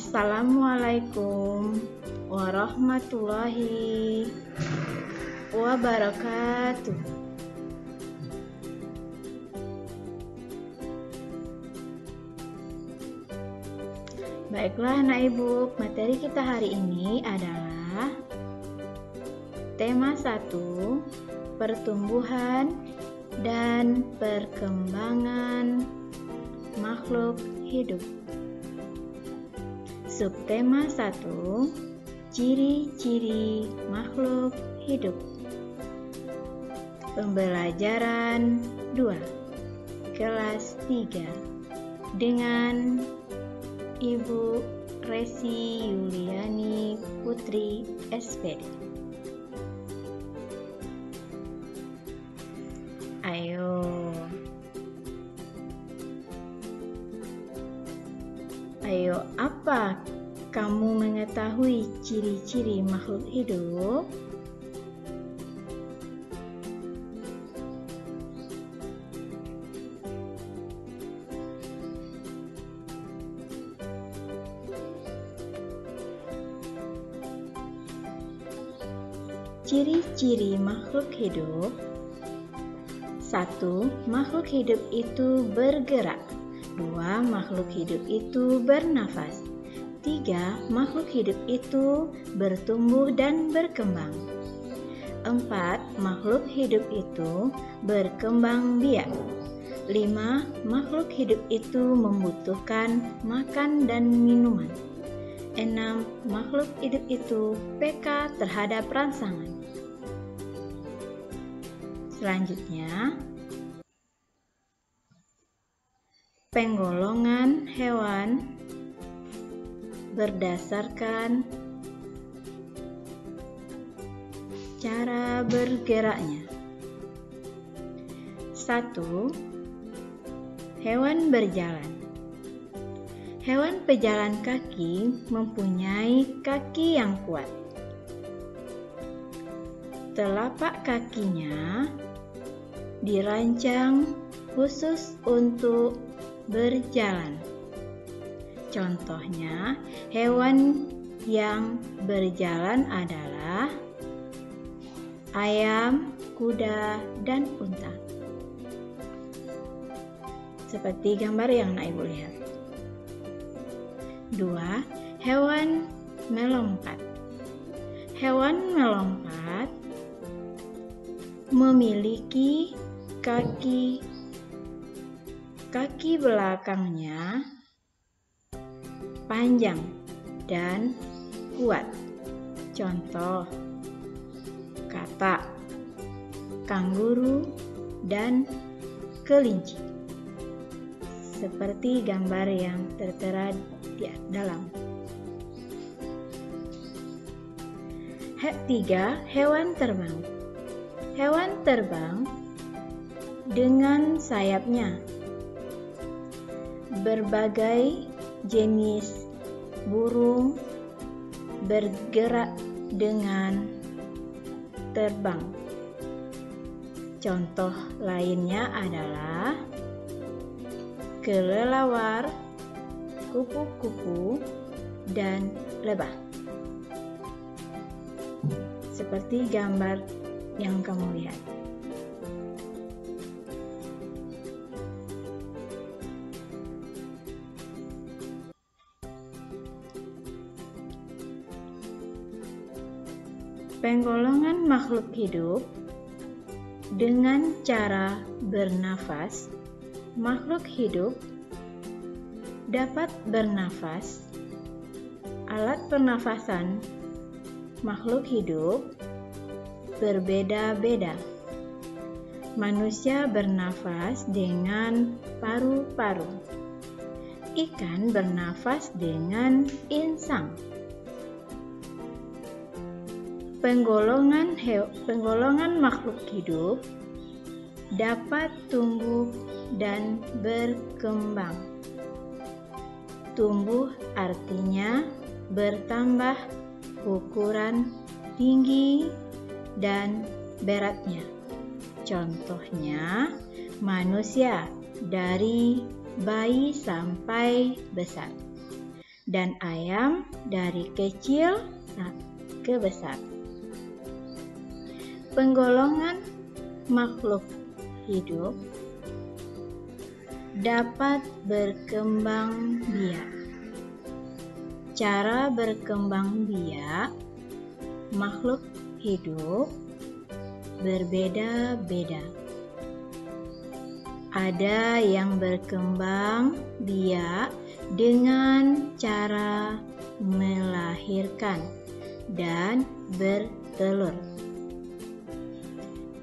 Assalamualaikum warahmatullahi wabarakatuh. Baiklah anak ibu, materi kita hari ini adalah tema 1, pertumbuhan dan perkembangan makhluk hidup. Subtema 1, ciri-ciri makhluk hidup. Pembelajaran 2, kelas 3, dengan Ibu Resi Yuliani Putri SPD. Ayo, apa kamu mengetahui ciri-ciri makhluk hidup? Ciri-ciri makhluk hidup. 1. Makhluk hidup itu bergerak. 2. Makhluk hidup itu bernafas. 3. Makhluk hidup itu bertumbuh dan berkembang. 4. Makhluk hidup itu berkembang biak. 5. Makhluk hidup itu membutuhkan makan dan minuman. 6. Makhluk hidup itu peka terhadap rangsangan. Selanjutnya, penggolongan hewan berdasarkan cara bergeraknya. 1. Hewan berjalan. Hewan pejalan kaki mempunyai kaki yang kuat. Telapak kakinya dirancang khusus untuk berjalan. Contohnya, hewan yang berjalan adalah ayam, kuda, dan unta. Seperti gambar yang Ibu lihat. 2. Hewan melompat. Hewan melompat memiliki kaki belakangnya panjang dan kuat. Contoh, katak, kanguru, dan kelinci. Seperti gambar yang tertera di dalam. 3. Hewan terbang. Hewan terbang dengan sayapnya. Berbagai jenis burung bergerak dengan terbang. Contoh lainnya adalah kelelawar, kupu-kupu, dan lebah. Seperti gambar yang kamu lihat. Penggolongan makhluk hidup dengan cara bernafas. Makhluk hidup dapat bernafas. Alat pernafasan makhluk hidup berbeda-beda. Manusia bernafas dengan paru-paru. Ikan bernafas dengan insang. Penggolongan makhluk hidup dapat tumbuh dan berkembang. Tumbuh artinya bertambah ukuran, tinggi, dan beratnya. Contohnya, manusia dari bayi sampai besar. dan ayam dari kecil ke besar. Penggolongan makhluk hidup dapat berkembang biak. Cara berkembang biak makhluk hidup berbeda-beda. Ada yang berkembang biak dengan cara melahirkan dan bertelur.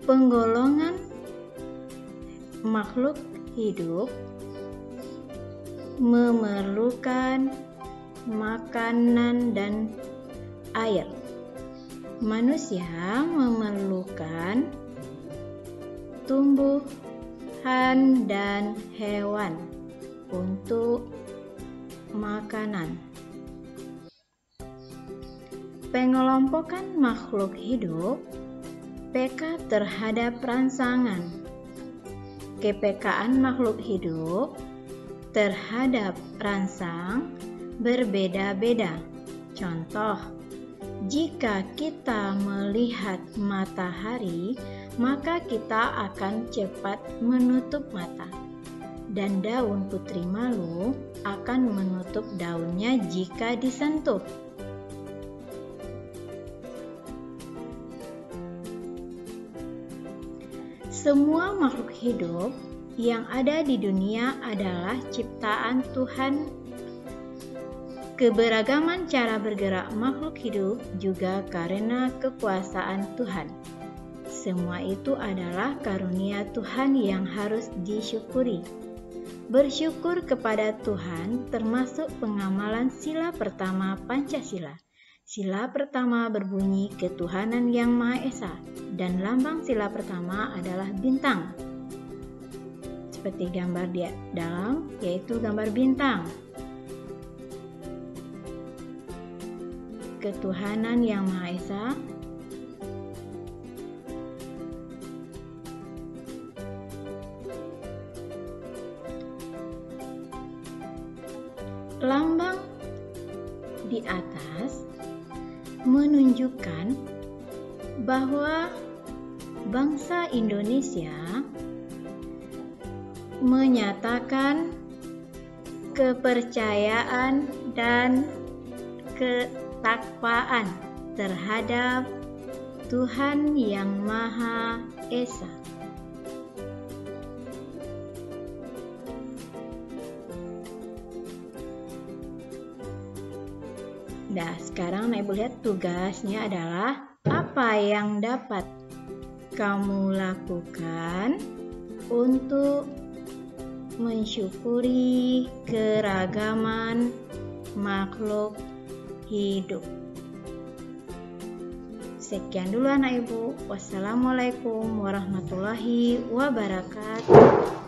Penggolongan makhluk hidup memerlukan makanan dan air. Manusia memerlukan tumbuhan dan hewan untuk makanan. Pengelompokan makhluk hidup peka terhadap rangsangan. Kepekaan makhluk hidup terhadap rangsang berbeda-beda. Contoh, jika kita melihat matahari, maka kita akan cepat menutup mata. Dan daun putri malu akan menutup daunnya jika disentuh. Semua makhluk hidup yang ada di dunia adalah ciptaan Tuhan. Keberagaman cara bergerak makhluk hidup juga karena kekuasaan Tuhan. Semua itu adalah karunia Tuhan yang harus disyukuri. Bersyukur kepada Tuhan termasuk pengamalan sila pertama Pancasila. Sila pertama berbunyi ketuhanan yang Maha Esa, dan lambang sila pertama adalah bintang. Seperti gambar di dalam, yaitu gambar bintang. Ketuhanan yang Maha Esa, lambang di atas menunjukkan bahwa bangsa Indonesia menyatakan kepercayaan dan ketakwaan terhadap Tuhan yang Maha Esa. Nah, sekarang Ibu lihat tugasnya adalah apa yang dapat kamu lakukan untuk mensyukuri keragaman makhluk hidup. Sekian dulu anak Ibu. Wassalamualaikum warahmatullahi wabarakatuh.